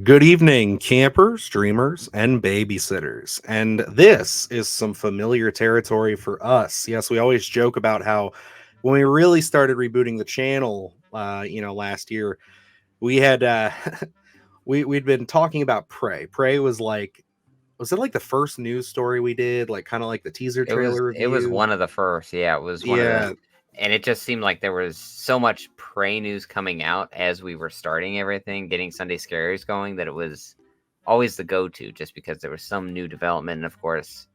Good evening, campers, dreamers, and babysitters. And this is some familiar territory for us. Yes, we always joke about how when we really started rebooting the channel, last year, we had we'd been talking about Prey. Prey was it like the first news story we did, like kind of like the teaser It was trailer it was review? one of the first. Yeah, it was one of the Yeah, and it just seemed like there was so much Prey news coming out as we were starting everything, getting Sunday Scaries going, that it was always the go-to just because there was some new development. And of course,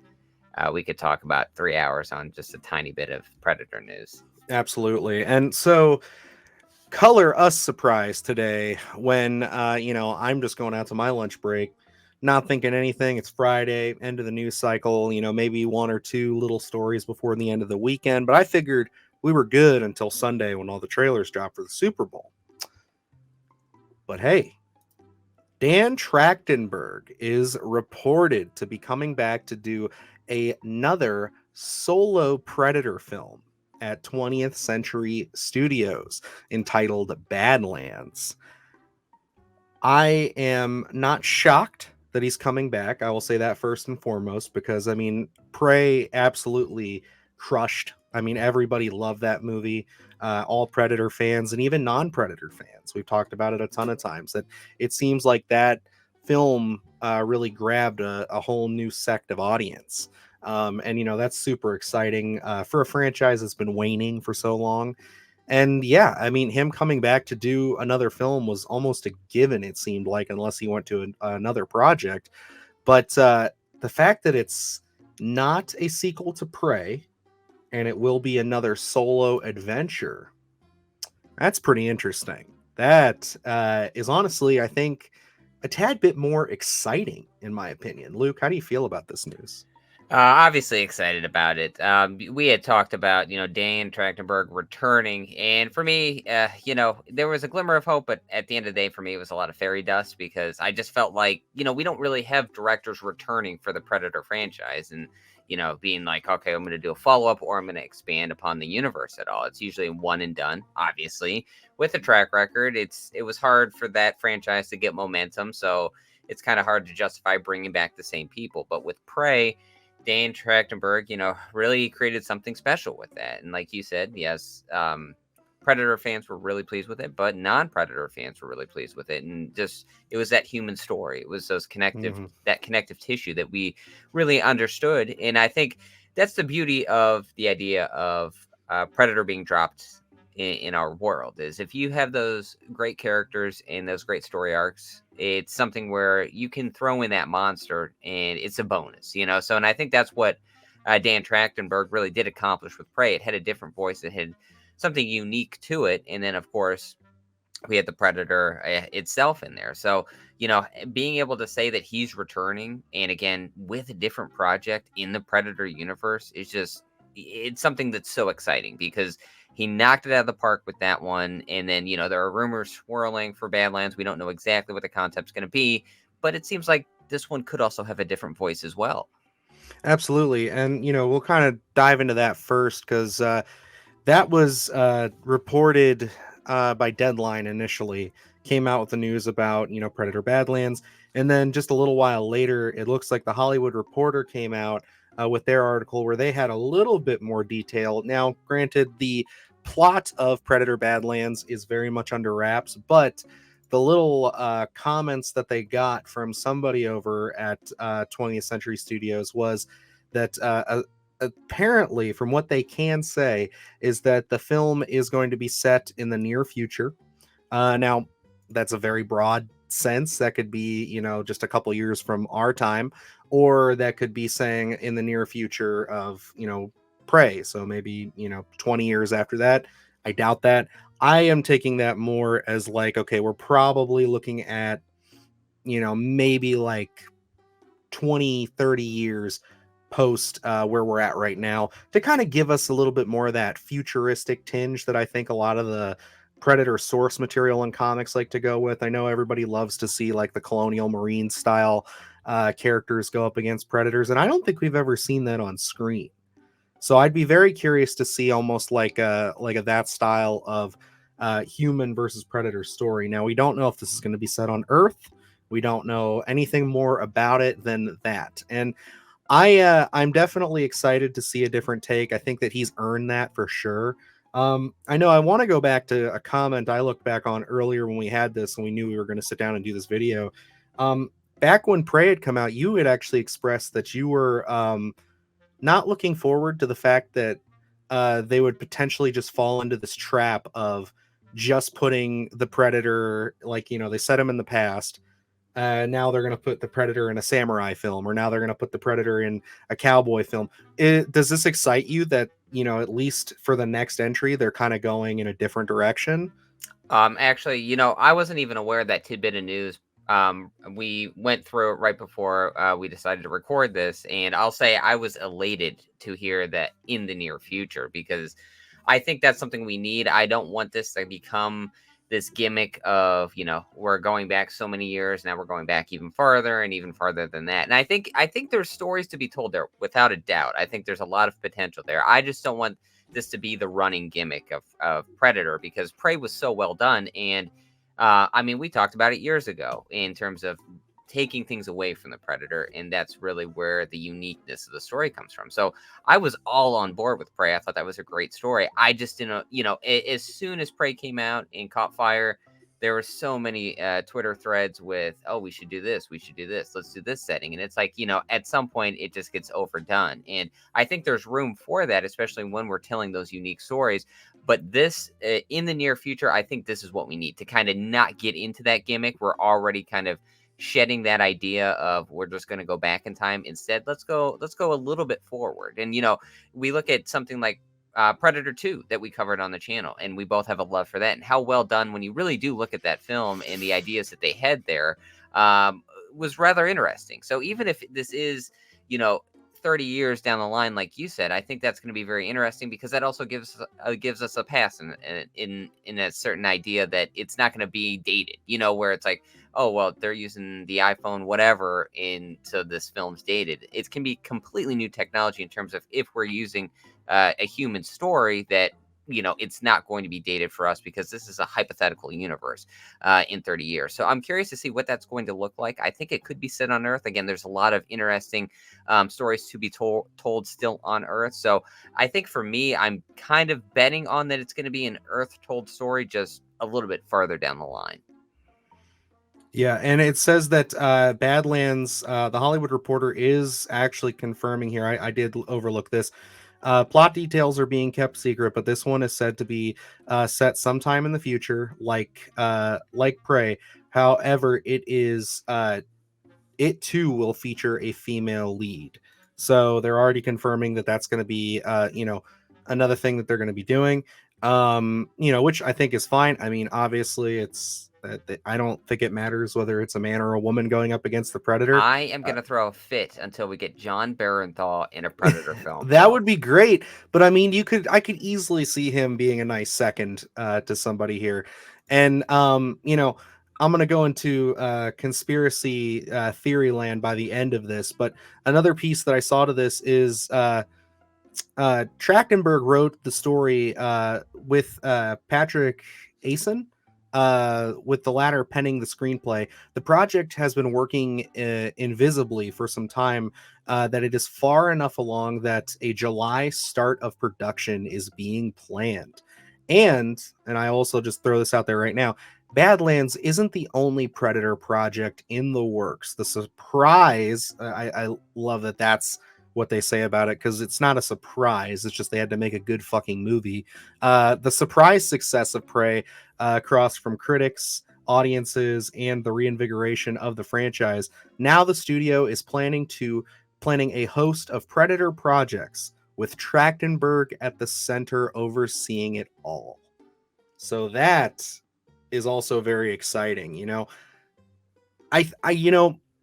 we could talk about 3 hours on just a tiny bit of Predator news. absolutely. And so color us surprised today when I'm just going out to my lunch break, not thinking anything. It's Friday, end of the news cycle, maybe one or two little stories before the end of the weekend, but I figured we were good until Sunday when all the trailers dropped for the Super Bowl. But hey, Dan Trachtenberg is reported to be coming back to do another solo Predator film at 20th Century Studios entitled Badlands. I am not shocked that he's coming back. I will say that first and foremost, because I mean, Prey absolutely crushed. I mean, everybody loved that movie. All Predator fans and even non-Predator fans. We've talked about it a ton of times. That it seems like that film really grabbed a whole new sect of audience. And that's super exciting for a franchise that's been waning for so long. And yeah, I mean, him coming back to do another film was almost a given, it seemed like, unless he went to another project. But the fact that it's not a sequel to Prey and it will be another solo adventure, that's pretty interesting. That is honestly, I think, a tad bit more exciting, in my opinion. Luke, how do you feel about this news? Obviously excited about it. We had talked about, Dan Trachtenberg returning, and for me, there was a glimmer of hope, but at the end of the day, for me, it was a lot of fairy dust because I just felt like, we don't really have directors returning for the Predator franchise, and being like, okay, I'm going to do a follow up or I'm going to expand upon the universe at all. It's usually one and done. Obviously, with a track record, it was hard for that franchise to get momentum, so it's kind of hard to justify bringing back the same people. But with Prey, Dan Trachtenberg, really created something special with that. And like you said, yes, Predator fans were really pleased with it, but non-Predator fans were really pleased with it. And just it was that human story. It was Mhm. that connective tissue that we really understood. And I think that's the beauty of the idea of Predator being dropped in our world is if you have those great characters and those great story arcs, it's something where you can throw in that monster and it's a bonus. So, and I think that's what Dan Trachtenberg really did accomplish with Prey. It had a different voice, it had something unique to it, and then of course we had the Predator itself in there. So, being able to say that he's returning and again with a different project in the Predator universe is just it's something that's so exciting because he knocked it out of the park with that one. And then, there are rumors swirling for Badlands. We don't know exactly what the concept's going to be, but it seems like this one could also have a different voice as well. Absolutely. And, we'll kind of dive into that first because that was reported by Deadline initially, came out with the news about, Predator Badlands. And then just a little while later, it looks like the Hollywood Reporter came out with their article where they had a little bit more detail. Now, granted, the plot of Predator Badlands is very much under wraps, but the little comments that they got from somebody over at 20th Century Studios was that apparently, from what they can say, is that the film is going to be set in the near future. Now, that's a very broad sense. That could be, just a couple years from our time, or that could be saying in the near future of, Prey. So maybe, 20 years after that. I doubt that. I am taking that more as like, okay, we're probably looking at, maybe like 20, 30 years post where we're at right now to kind of give us a little bit more of that futuristic tinge that I think a lot of the Predator source material and comics like to go with. I know everybody loves to see like the colonial marine style characters go up against predators, and I don't think we've ever seen that on screen. So I'd be very curious to see almost like a that style of human versus predator story. Now we don't know if this is going to be set on Earth. We don't know anything more about it than that. And I'm definitely excited to see a different take. I think that he's earned that for sure. I know I want to go back to a comment I looked back on earlier when we had this and we knew we were going to sit down and do this video. Um, Back when Prey had come out, you had actually expressed that you were not looking forward to the fact that they would potentially just fall into this trap of just putting the Predator, like, they set him in the past. Now they're going to put the Predator in a samurai film, or now they're going to put the Predator in a cowboy film. Does this excite you that, at least for the next entry, they're kind of going in a different direction? Actually, I wasn't even aware of that tidbit of news. We went through it right before we decided to record this, and I'll say I was elated to hear that in the near future because I think that's something we need. I don't want this to become this gimmick of, we're going back so many years, now we're going back even farther and even farther than that. And I think there's stories to be told there without a doubt. I think there's a lot of potential there. I just don't want this to be the running gimmick of Predator because Prey was so well done. And I mean, we talked about it years ago in terms of taking things away from the Predator. And that's really where the uniqueness of the story comes from. So I was all on board with Prey. I thought that was a great story. I just didn't, as soon as Prey came out and caught fire, there were so many Twitter threads with, oh, we should do this, let's do this setting. And it's like, at some point it just gets overdone. And I think there's room for that, especially when we're telling those unique stories. But this, in the near future, I think this is what we need to kind of not get into that gimmick. We're already kind of shedding that idea of we're just going to go back in time. Instead, let's go a little bit forward. And we look at something like Predator 2 that we covered on the channel, and we both have a love for that. And how well done, when you really do look at that film and the ideas that they had there, was rather interesting. So even if this is, you know, 30 years down the line, like you said, I think that's going to be very interesting because that also gives us a pass in a certain idea that it's not going to be dated. Where it's like, oh well, they're using the iPhone, whatever, so this film's dated. It can be completely new technology in terms of if we're using a human story that it's not going to be dated for us because this is a hypothetical universe in 30 years. So I'm curious to see what that's going to look like. I think it could be set on Earth. Again, there's a lot of interesting stories to be told still on Earth. So I think for me, I'm kind of betting on that it's going to be an Earth told story just a little bit farther down the line. Yeah, and it says that Badlands, the Hollywood Reporter is actually confirming here. I did overlook this. Plot details are being kept secret, but this one is said to be set sometime in the future, like Prey. However, it too will feature a female lead. So they're already confirming that that's going to be another thing that they're going to be doing. Which I think is fine. I mean, obviously, I don't think it matters whether it's a man or a woman going up against the Predator. I am going to throw a fit until we get John Barenthal in a Predator film. That So would be great, but I mean, I could easily see him being a nice second to somebody here. And I'm going to go into conspiracy theory land by the end of this, but another piece that I saw to this is Trachtenberg wrote the story with Patrick Asen, with the latter penning the screenplay. The project has been working invisibly for some time, that it is far enough along that a July start of production is being planned. And I also just throw this out there right now, Badlands isn't the only Predator project in the works. The surprise, I love that that's what they say about it, because it's not a surprise. It's just they had to make a good fucking movie. The surprise success of Prey, across from critics, audiences, and the reinvigoration of the franchise. Now the studio is planning a host of Predator projects with Trachtenberg at the center overseeing it all. So that is also very exciting. I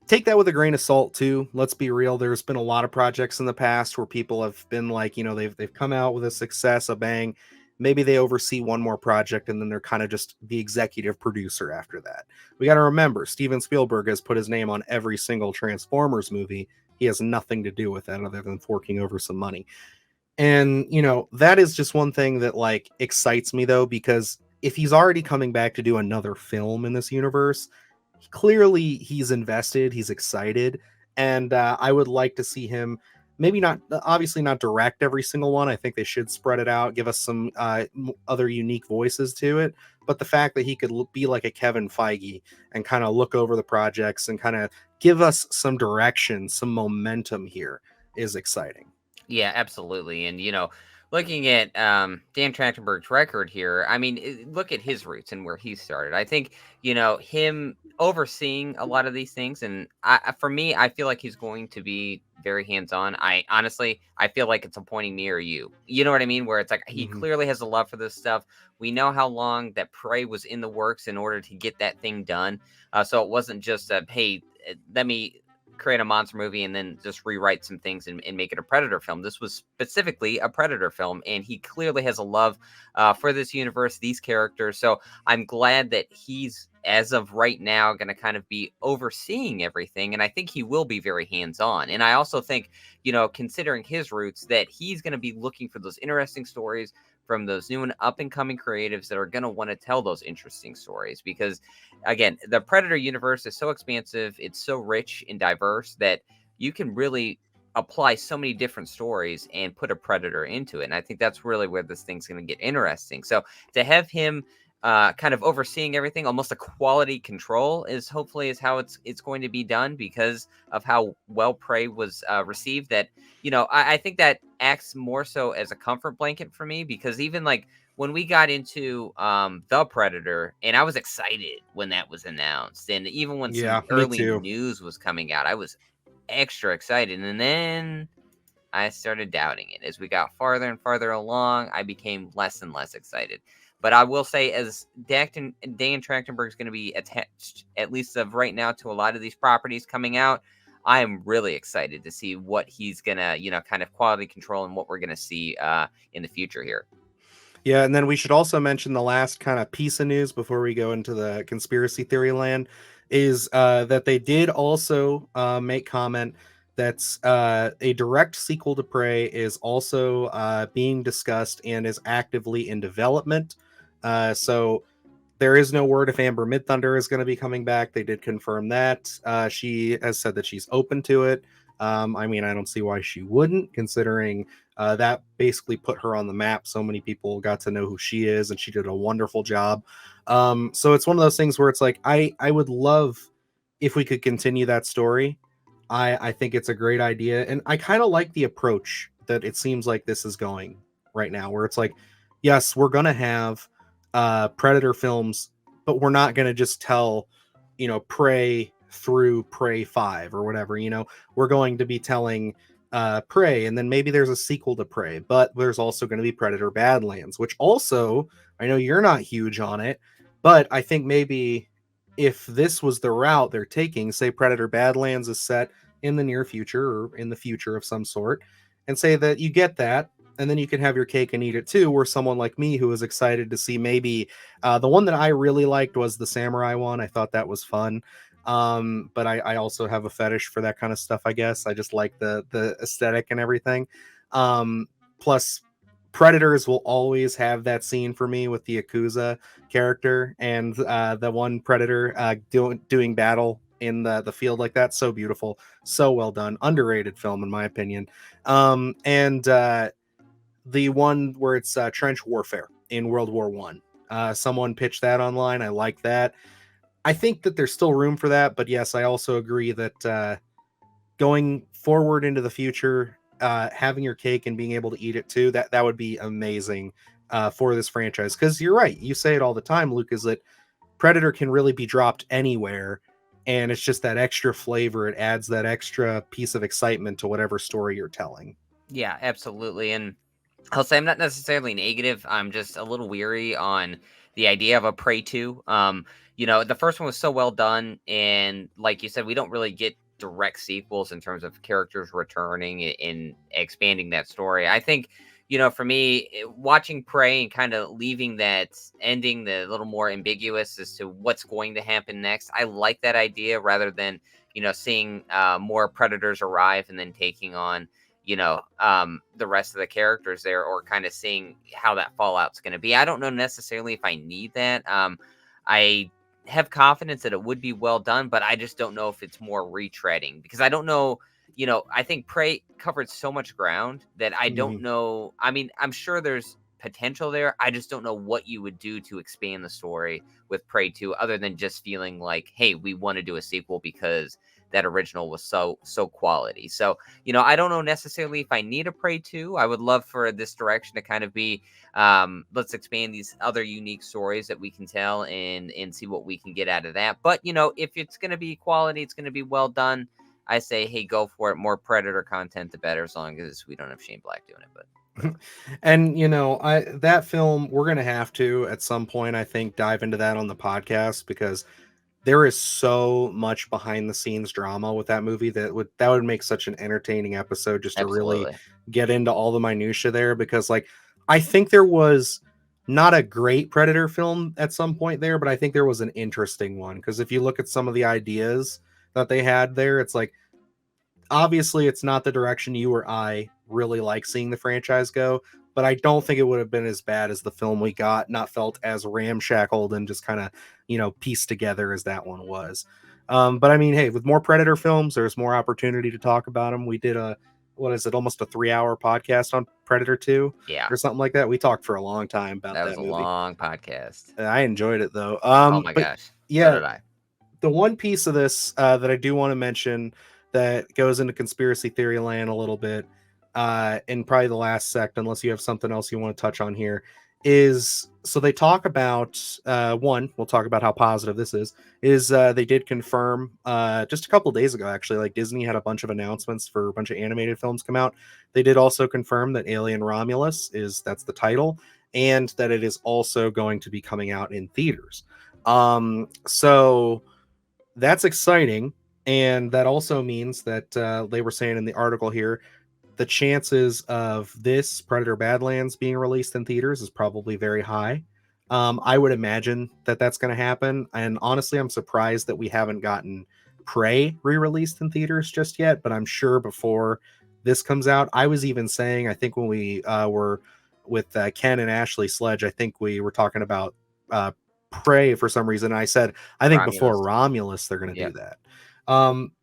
take that with a grain of salt too. Let's be real. There's been a lot of projects in the past where people have been like, they've come out with a success, a bang. Maybe they oversee one more project and then they're kind of just the executive producer after that. We got to remember, Steven Spielberg has put his name on every single Transformers movie. He has nothing to do with that other than forking over some money. And, that is just one thing that like excites me though, because if he's already coming back to do another film in this universe, clearly he's invested, he's excited, and I would like to see him maybe not, obviously not direct every single one. I think they should spread it out, give us some other unique voices to it. But the fact that he could be like a Kevin Feige and kind of look over the projects and kind of give us some direction, some momentum here is exciting. Yeah, absolutely. And looking at Dan Trachtenberg's record here, I mean, look at his roots and where he started. I think him overseeing a lot of these things, and for me, I feel like he's going to be very hands-on. I honestly, I feel like it's appointing me or you. You know what I mean? Where it's like he Hmm. clearly has a love for this stuff. We know how long that Prey was in the works in order to get that thing done. So it wasn't just a hey, let me create a monster movie and then just rewrite some things and make it a Predator film. This was specifically a Predator film, and he clearly has a love for this universe, these characters. So I'm glad that he's, as of right now, going to kind of be overseeing everything, and I think he will be very hands-on. And I also think, considering his roots, that he's going to be looking for those interesting stories from those new and up and coming creatives that are going to want to tell those interesting stories because again, the Predator universe is so expansive, it's so rich and diverse that you can really apply so many different stories and put a Predator into it. And I think that's really where this thing's going to get interesting. So to have him kind of overseeing everything, almost a quality control, is hopefully is how it's going to be done because of how well Prey was received. That I think that acts more so as a comfort blanket for me because even like when we got into the Predator, and I was excited when that was announced, and even when some Yeah, me early too. news was coming out, I was extra excited, and then I started doubting it. As we got farther and farther along, I became less and less excited. But I will say, as Dan Trachtenberg is going to be attached, at least of right now, to a lot of these properties coming out, I am really excited to see what he's gonna, kind of quality control and what we're gonna see in the future here. Yeah, and then we should also mention the last kind of piece of news before we go into the conspiracy theory land is that they did also make comment that a direct sequel to Prey is also being discussed and is actively in development. So there is no word if Amber Midthunder is going to be coming back. They did confirm that. She has said that she's open to it. I mean, I don't see why she wouldn't, considering that basically put her on the map. So many people got to know who she is, and she did a wonderful job. So it's one of those things where it's like I would love if we could continue that story. I think it's a great idea, and I kind of like the approach that it seems like this is going right now, where it's like, yes, we're gonna have Predator films, but we're not gonna just tell, Prey through Prey 5 or whatever. We're going to be telling Prey, and then maybe there's a sequel to Prey, but there's also going to be Predator Badlands, which also I know you're not huge on it, but I think maybe if this was the route they're taking, say Predator Badlands is set in the near future or in the future of some sort, and say that you get that, and then you can have your cake and eat it too. Where someone like me who was excited to see maybe the one that I really liked was the samurai one. I thought that was fun. But I also have a fetish for that kind of stuff. I guess I just like the aesthetic and everything. Plus, Predators will always have that scene for me with the Yakuza character and the one Predator doing battle in the field like that. So beautiful, so well done, underrated film in my opinion. And the one where it's trench warfare in World War I. Someone pitched that online. I like that. I think that there's still room for that, but yes, I also agree that going forward into the future, having your cake and being able to eat it too, that would be amazing for this franchise. Because you're right, you say it all the time, Luke, is that Predator can really be dropped anywhere, and it's just that extra flavor. It adds that extra piece of excitement to whatever story you're telling. Yeah, absolutely. And I'll say I'm not necessarily negative. I'm just a little weary on the idea of a Prey 2. The first one was so well done, and like you said, we don't really get direct sequels in terms of characters returning and expanding that story. I think, for me, watching Prey and kind of leaving that ending the little more ambiguous as to what's going to happen next. I like that idea rather than, seeing more predators arrive and then taking on the rest of the characters there, or kind of seeing how that fallout's going to be. I don't know necessarily if I need that. I have confidence that it would be well done, but I just don't know if it's more retreading because I don't know. I think Prey covered so much ground that I don't Mhm. know. I mean, I'm sure there's potential there. I just don't know what you would do to expand the story with Prey 2 other than just feeling like, hey, we want to do a sequel because that original was so quality. So, I don't know necessarily if I need a Prey 2. I would love for this direction to kind of be let's expand these other unique stories that we can tell and see what we can get out of that. But if it's going to be quality, it's going to be well done. I say, hey, go for it. More Predator content, the better, as long as we don't have Shane Black doing it. But whatever. And I that film, we're gonna have to at some point, I think, dive into that on the podcast, because there is so much behind the scenes drama with that movie that would make such an entertaining episode, just to really Absolutely. get into all the minutia there. Because like, I think there was not a great Predator film at some point there, but I think there was an interesting one, because if you look at some of the ideas that they had there, it's like, obviously it's not the direction you or I really like seeing the franchise go, but I don't think it would have been as bad as the film we got, not felt as ramshackled and just kind of, pieced together as that one was. But I mean, hey, with more Predator films, there's more opportunity to talk about them. We did what is it, almost a 3 hour podcast on Predator 2 Yeah, or something like that. We talked for a long time about that was that a movie. long podcast. I enjoyed it though. Oh my But gosh, so yeah, did I. the one piece of this that I do want to mention that goes into conspiracy theory land a little bit, in probably the last sect, unless you have something else you want to touch on here, is so they talk about one. We'll talk about how positive this is they did confirm just a couple days ago, actually, like Disney had a bunch of announcements for a bunch of animated films come out. They did also confirm that Alien Romulus that's the title, and that it is also going to be coming out in theaters. So that's exciting. And that also means that they were saying in the article here, the chances of this Predator Badlands being released in theaters is probably very high. I would imagine that that's going to happen. And honestly, I'm surprised that we haven't gotten Prey re-released in theaters just yet, but I'm sure before this comes out. I was even saying, I think when we were with Ken and Ashley Sledge, I think we were talking about uh, Prey for some reason. I said, I think before Romulus. Romulus, they're going to do Yep. that.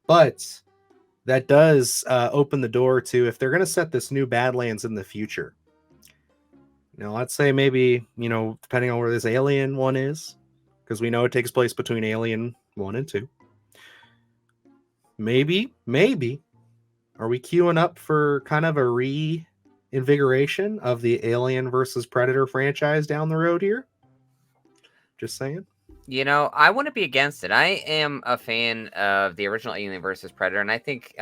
But that does open the door to, if they're going to set this new Badlands in the future. Let's say maybe, depending on where this Alien one is, because we know it takes place between Alien 1 and 2. Maybe, are we queuing up for kind of a reinvigoration of the Alien versus Predator franchise down the road here? Just saying. I wouldn't be against it. I am a fan of the original Alien versus Predator, and I think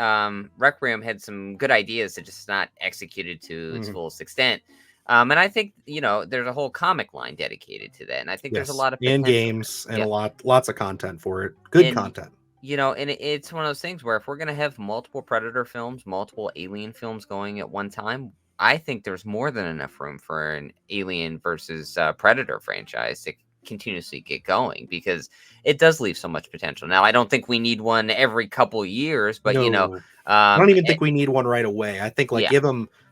Requiem had some good ideas that just not executed to its Mhm. fullest extent. And I think there's a whole comic line dedicated to that, and I think there's a Yes, lot of in potential there. games and Yep. lots of content for it. Good And content. it's one of those things where if we're gonna have multiple Predator films, multiple Alien films going at one time, I think there's more than enough room for an Alien versus Predator franchise to continuously get going because it does leave so much potential. Now, I don't think we need one every couple years, but No, I don't even think we need one right away. I think like yeah,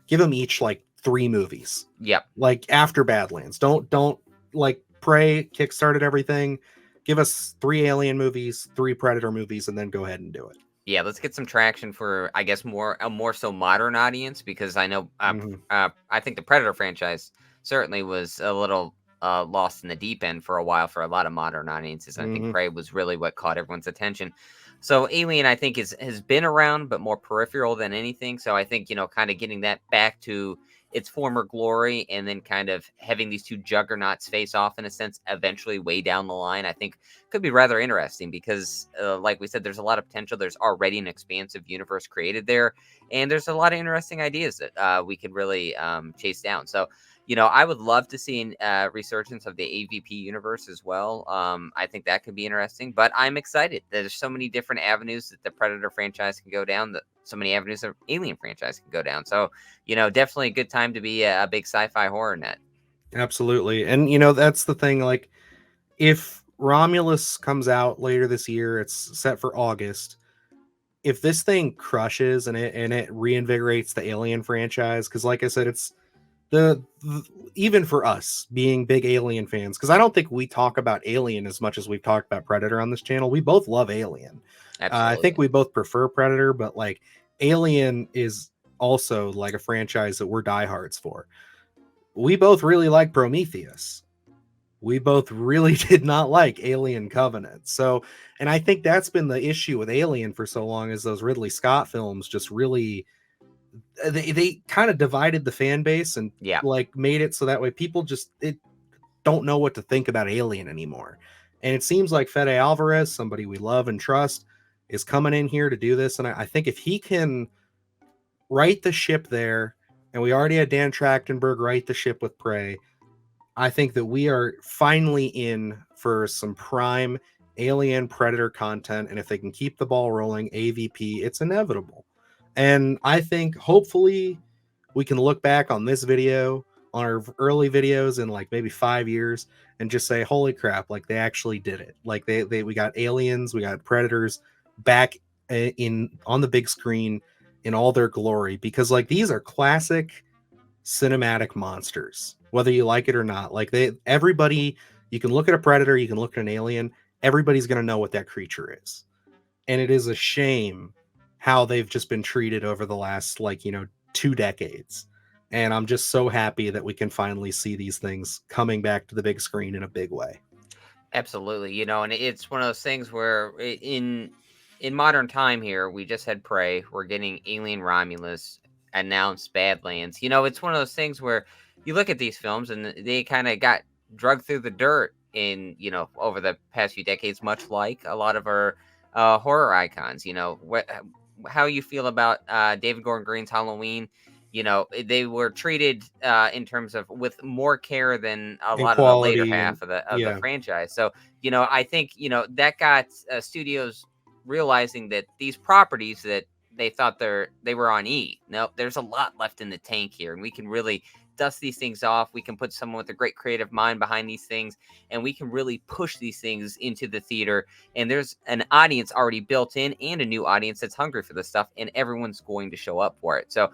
give them each like 3 movies, yep. like after Badlands. Don't like Prey kickstarted everything. Give us 3 Alien movies, 3 Predator movies, and then go ahead and do it. Yeah, let's get some traction for, I guess, more so modern audience because I know Mhm. I think the Predator franchise certainly was a little lost in the deep end for a while for a lot of modern audiences. I think Mhm. Prey was really what caught everyone's attention. So Alien, I think, has been around, but more peripheral than anything. So I think kind of getting that back to its former glory, and then kind of having these two juggernauts face off in a sense, eventually way down the line, I think could be rather interesting because, like we said, there's a lot of potential. There's already an expansive universe created there, and there's a lot of interesting ideas that we could really chase down. So, I would love to see a resurgence of the AVP universe as well. I think that could be interesting, but I'm excited. There's so many different avenues that the Predator franchise can go down, that so many avenues of Alien franchise can go down. So, definitely a good time to be a big sci-fi horror net. Absolutely. And that's the thing, like, if Romulus comes out later this year, it's set for August. If this thing crushes and it reinvigorates the Alien franchise, because like I said, the even for us being big Alien fans, because I don't think we talk about Alien as much as we've talked about Predator on this channel. We both love Alien. I think Absolutely. we both prefer Predator, but like Alien is also like a franchise that we're diehards for. We both really like Prometheus. We both really did not like Alien Covenant. So, and I think that's been the issue with Alien for so long, is those Ridley Scott films just really they kind of divided the fan base and Yeah. like made it so that way people just don't know what to think about Alien anymore. And it seems like Fede Alvarez, somebody we love and trust, is coming in here to do this. And I think if he can right the ship there, and we already had Dan Trachtenberg right the ship with Prey, I think that we are finally in for some prime Alien Predator content. And if they can keep the ball rolling, AVP, it's inevitable. And I think hopefully we can look back on this video, on our early videos in like maybe 5 years, and just say, holy crap, like they actually did it. Like they we got aliens, we got predators back in on the big screen in all their glory, because like these are classic cinematic monsters, whether you like it or not. Like everybody, you can look at a predator, you can look at an alien, everybody's going to know what that creature is. And it is a shame how they've just been treated over the last, like, 2 decades. And I'm just so happy that we can finally see these things coming back to the big screen in a big way. Absolutely, and it's one of those things where in modern time here, we just had Prey, we're getting Alien Romulus, announced Badlands. It's one of those things where you look at these films and they kind of got drugged through the dirt in over the past few decades, much like a lot of our horror icons. How you feel about David Gordon Green's Halloween. They were treated in terms of with more care than a And lot of the later quality, and half of the yeah, franchise. So, I think that got studios realizing that these properties that they thought they were on E. No, there's a lot left in the tank here, and we can really dust these things off. We can put someone with a great creative mind behind these things, and we can really push these things into the theater. And there's an audience already built in, and a new audience that's hungry for this stuff, and everyone's going to show up for it. So,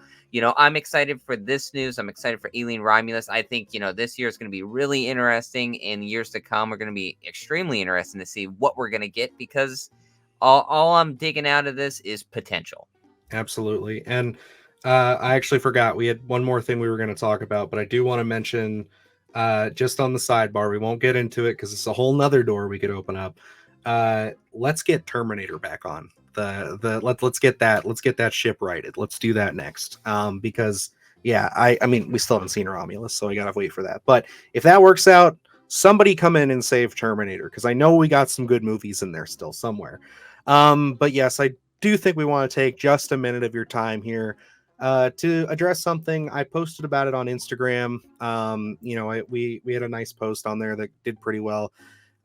I'm excited for this news. I'm excited for Alien Romulus. I think, this year is going to be really interesting, and years to come are going to be extremely interesting to see what we're going to get, because all I'm digging out of this is potential. absolutely. And I actually forgot we had one more thing we were going to talk about, but I do want to mention, just on the sidebar, we won't get into it because it's a whole nother door we could open up. Let's get Terminator back on let's get that ship righted. Let's do that next. Because yeah, I mean, we still haven't seen Romulus, so we gotta wait for that. But if that works out, somebody come in and save Terminator, because I know we got some good movies in there still somewhere. But yes, I do think we want to take just a minute of your time here to address something. I posted about it on Instagram. We had a nice post on there that did pretty well.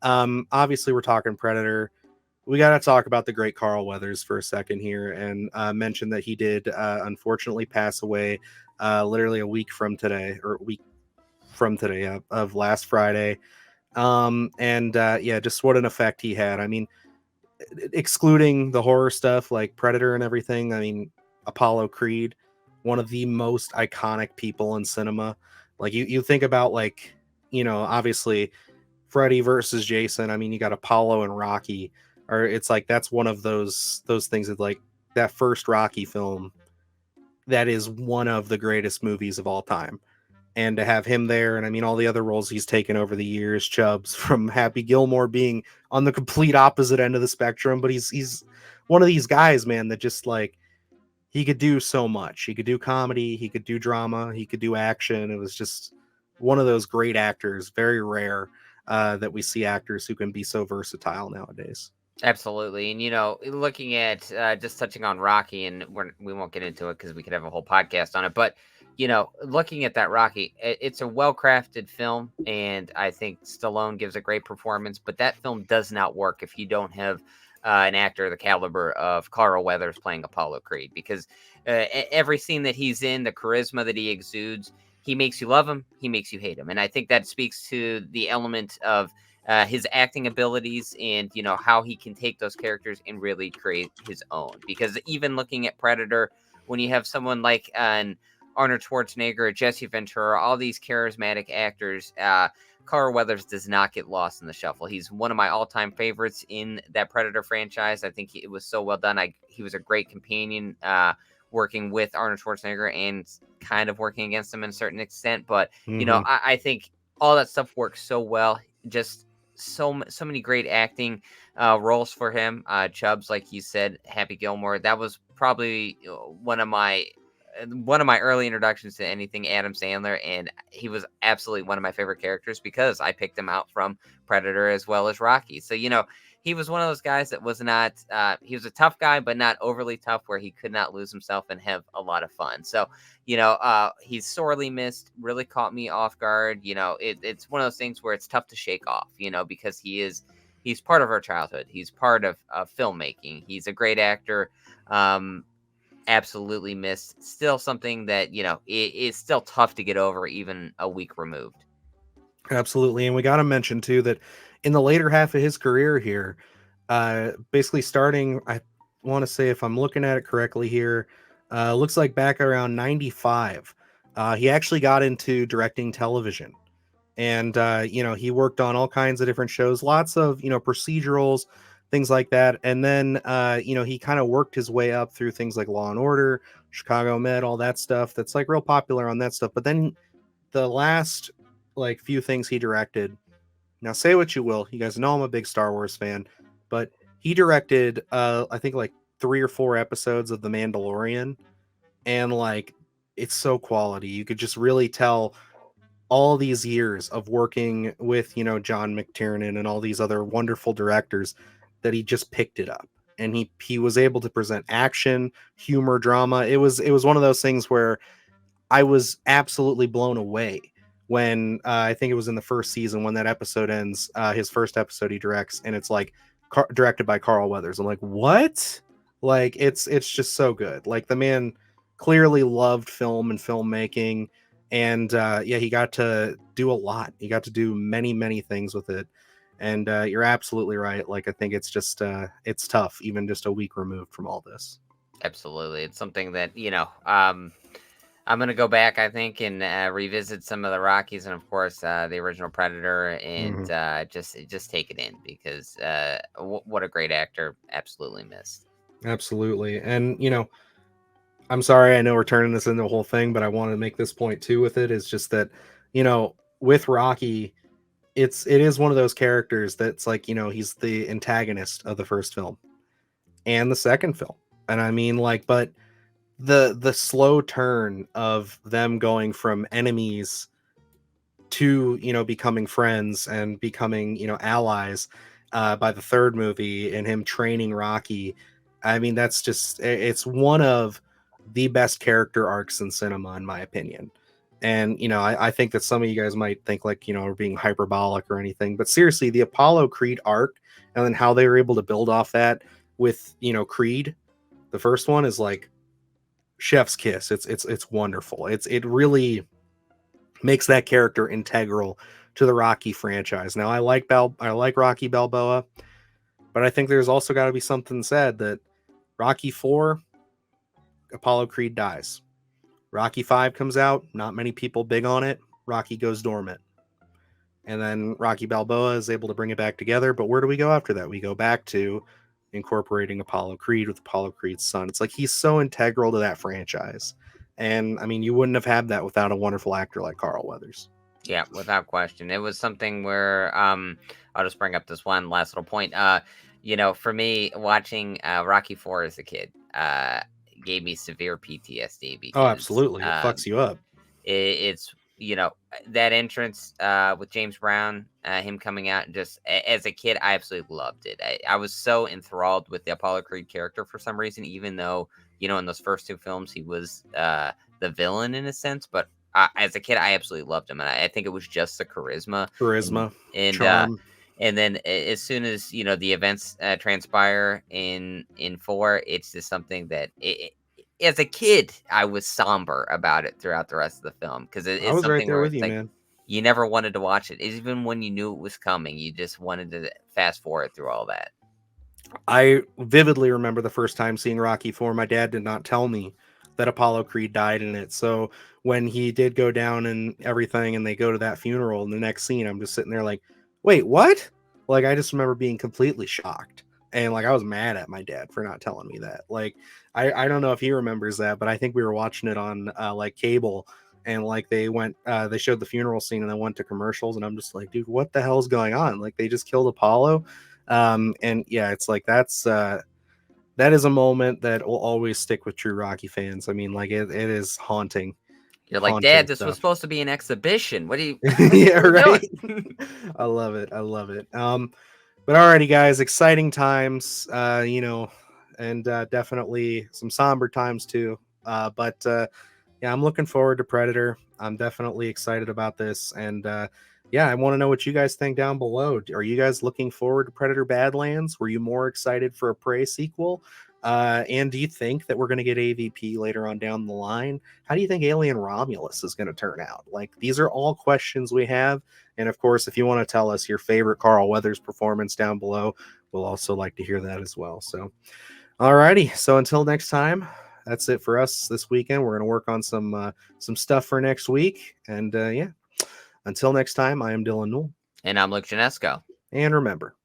Obviously, we're talking Predator. We got to talk about the great Carl Weathers for a second here, and mention that he did unfortunately pass away literally a week from today, or a week from today of last Friday. And yeah, just what an effect he had. I mean, excluding the horror stuff like Predator and everything, I mean, Apollo Creed, one of the most iconic people in cinema. Like you think about, like, obviously Freddy versus Jason. I mean, you got Apollo and Rocky, or it's like that's one of those things that, like, that first Rocky film, that is one of the greatest movies of all time. And to have him there, and I mean all the other roles he's taken over the years, Chubbs from Happy Gilmore being on the complete opposite end of the spectrum, but he's one of these guys, man, that just like he could do so much. He could do comedy, he could do drama, he could do action. It was just one of those great actors, very rare that we see actors who can be so versatile nowadays. Absolutely. And, looking at just touching on Rocky, and we won't get into it because we could have a whole podcast on it. But, looking at that Rocky, it's a well crafted film. And I think Stallone gives a great performance. But that film does not work if you don't have an actor the caliber of Carl Weathers playing Apollo Creed. Because every scene that he's in, the charisma that he exudes, he makes you love him, he makes you hate him. And I think that speaks to the element of his acting abilities, and how he can take those characters and really create his own. Because even looking at Predator, when you have someone like an Arnold Schwarzenegger, Jesse Ventura, all these charismatic actors. Carl Weathers does not get lost in the shuffle. He's one of my all-time favorites in that Predator franchise. I think it was so well done. He was a great companion, working with Arnold Schwarzenegger and kind of working against him in a certain extent. But Hmm. I think all that stuff works so well. Just so many great acting roles for him. Chubbs, like you said, Happy Gilmore. That was probably one of my early introductions to anything Adam Sandler, and he was absolutely one of my favorite characters because I picked him out from Predator as well as Rocky. So he was one of those guys that was not he was a tough guy, but not overly tough, where he could not lose himself and have a lot of fun. So he's sorely missed. Really caught me off guard. It's one of those things where it's tough to shake off. Because he's part of our childhood. He's part of filmmaking. He's a great actor. Absolutely missed. Still something that it's still tough to get over even a week removed. Absolutely. And we got to mention too that in the later half of his career here, basically starting, I want to say, if I'm looking at it correctly here, looks like back around 95, he actually got into directing television. And, he worked on all kinds of different shows, lots of, procedurals, things like that. And then, he kind of worked his way up through things like Law and Order, Chicago Med, all that stuff that's like real popular on that stuff. But then the last like few things he directed, now say what you will, you guys know I'm a big Star Wars fan, but he directed I think like 3 or 4 episodes of The Mandalorian, and like it's so quality. You could just really tell all these years of working with, John McTiernan and all these other wonderful directors, that he just picked it up, and he was able to present action, humor, drama. It was one of those things where I was absolutely blown away when I think it was in the first season when that episode ends. His first episode he directs, and it's like directed by Carl Weathers. I'm like, what? Like it's just so good. Like the man clearly loved film and filmmaking, and yeah, he got to do a lot. He got to do many things with it. And you're absolutely right. Like I think it's just it's tough, even just a week removed from all this. Absolutely. It's something that, I'm going to go back, I think, and revisit some of the Rockies and, of course, the original Predator, and Hmm. just take it in because what a great actor. Absolutely missed. Absolutely. And I'm sorry, I know we're turning this into a whole thing, but I want to make this point too with it, is just that, with Rocky, it is one of those characters that's like, he's the antagonist of the first film and the second film. And I mean, like, but the slow turn of them going from enemies to, becoming friends and becoming, allies, by the third movie, and him training Rocky. I mean, that's just it's one of the best character arcs in cinema, in my opinion. And I think that some of you guys might think like, we're being hyperbolic or anything, but seriously, the Apollo Creed arc, and then how they were able to build off that with, Creed, the first one, is like chef's kiss. It's wonderful. It really makes that character integral to the Rocky franchise. Now I like Rocky Balboa, but I think there's also got to be something said that Rocky 4, Apollo Creed dies. Rocky 5 comes out, not many people big on it. Rocky goes dormant. And then Rocky Balboa is able to bring it back together, but where do we go after that? We go back to incorporating Apollo Creed with Apollo Creed's son. It's like he's so integral to that franchise. And I mean, you wouldn't have had that without a wonderful actor like Carl Weathers. Yeah, without question. It was something where I'll just bring up this one last little point. For me, watching Rocky 4 as a kid gave me severe PTSD Oh, because absolutely. It fucks you up. it's that entrance with James Brown, him coming out, and just as a kid, I absolutely loved it. I was so enthralled with the Apollo Creed character for some reason, even though in those first two films he was the villain in a sense. But as a kid, I absolutely loved him, and I think it was just the charisma and Charisma, and uh, charm. and then as soon as the events transpire in four, it's just something that as a kid, I was somber about it throughout the rest of the film because I it's was right something there where with it's you, like man. you never wanted to watch it, even when you knew it was coming. You just wanted to fast forward through all that. I vividly remember the first time seeing Rocky 4. My dad did not tell me that Apollo Creed died in it. So when he did go down and everything, and they go to that funeral, in the next scene, I'm just sitting there like, wait, what? Like, I just remember being completely shocked. And like, I was mad at my dad for not telling me that. Like, I don't know if he remembers that, but I think we were watching it on like cable, and like they showed the funeral scene and then went to commercials, and I'm just like, dude, what the hell's going on? Like, they just killed Apollo. And yeah, it's like that is a moment that will always stick with true Rocky fans. I mean, like, it is haunting, You're like, haunting Dad, this was stuff. supposed to be an exhibition. What are you, Yeah, what are right. you doing? I love it. I love it. But alrighty, guys, exciting times. And definitely some somber times too. But yeah, I'm looking forward to Predator. I'm definitely excited about this, and yeah, I want to know what you guys think down below. Are you guys looking forward to Predator Badlands? Were you more excited for a Prey sequel? And do you think that we're going to get AVP later on down the line? How do you think Alien Romulus is going to turn out? Like, these are all questions we have. And of course, if you want to tell us your favorite Carl Weathers performance down below, we'll also like to hear that as well. So, alrighty. So until next time, that's it for us this weekend. We're going to work on some stuff for next week. And yeah, until next time, I am Dylan Newell. And I'm Luke Janesco. And remember,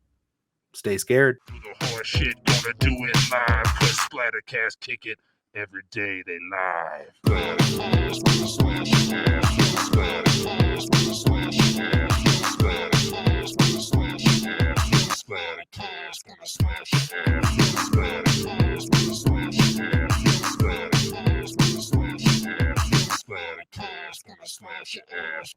stay scared. Do the hard shit, gonna do it live. Cause Splattercast kick it every day they live. Splattercast, gonna smash your ass. Splattercast, gonna smash your ass. Splattercast, gonna smash your ass. Splattercast, gonna smash your ass. Splattercast, gonna smash your ass. Splattercast, gonna smash your ass. Splattercast, gonna smash your ass.